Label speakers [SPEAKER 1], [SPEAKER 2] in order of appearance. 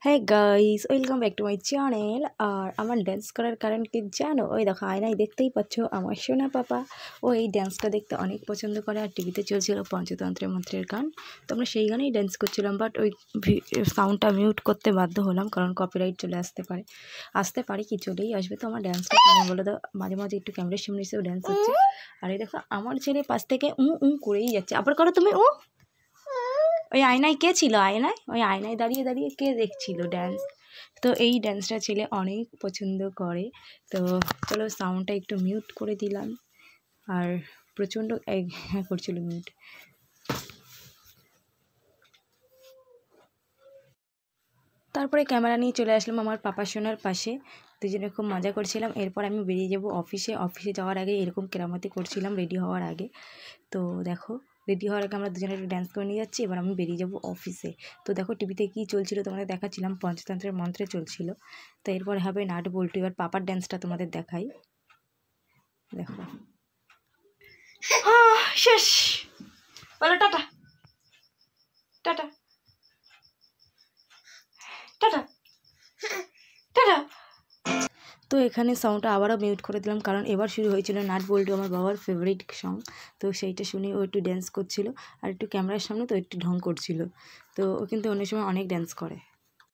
[SPEAKER 1] হ্যাঁ guys, welcome back to my channel. আর আমার ড্যান্স করার কারণ কি জানো? ওই দেখো আয়নায় দেখতেই পাচ্ছ আমার সোনা পাপা। ও এই ড্যান্সটা দেখতে অনেক পছন্দ করে। আর টিভিতে চলছিল পঞ্চতন্ত্রের মন্ত্রের গান, তো আমরা সেই গানেই ড্যান্স করছিলাম। বাট ওই সাউন্ডটা মিউট করতে বাধ্য হলাম, কারণ কপিরাইট চলে আসতে পারে কি চলেই আসবে। তো আমার ড্যান্সটা কেমন বলো তো, মাঝে মাঝে একটু ক্যামেরার সামনে এসেও ড্যান্স হচ্ছে। আর এই দেখো আমার ছেলে পাশ থেকে করেই যাচ্ছে। আবার করো তুমি। ওই আয়নায় কে ছিল? ওই আয়নায় দাঁড়িয়ে দাঁড়িয়ে কে দেখছিল ড্যান্স? তো এই ড্যান্সটা ছেলে অনেক পছন্দ করে। তো চলো সাউন্ডটা একটু মিউট করে দিলাম। আর প্রচণ্ড করছিল মিউট। তারপরে ক্যামেরা নিয়ে চলে আসলাম আমার পাপা সোনার পাশে। দুজনে খুব মজা করছিলাম। এরপর আমি বেরিয়ে যাব অফিসে যাওয়ার আগে এরকম কেরামতি করছিলাম রেডি হওয়ার আগে। তো দেখো, রেডি হওয়ার আগে আমরা দুজনে একটু ড্যান্স করে নিয়ে যাচ্ছি। এবার আমি বেরিয়ে যাব অফিসে। তো দেখো টিভিতে কী চলছিল তোমাদের দেখাচ্ছিলাম, পঞ্চতন্ত্রের মন্ত্রে চলছিল। তো এরপরে হবে নাট বল্টু। এবার পাপার ড্যান্সটা তোমাদের দেখাই। দেখো, শেষ। বলো টাটা টাটা টাটা টাটা। তো এখানে সাউন্ডটা আবারও মিউট করে দিলাম, কারণ এবার শুরু হয়েছিল নাট বল্টু, আমার বাবার ফেভারিট সং। তো সেইটা শুনে ও একটু ড্যান্স করছিল, আর একটু ক্যামেরার সামনে তো একটু ঢং করছিল। তো ও কিন্তু অন্য সময় অনেক ড্যান্স করে।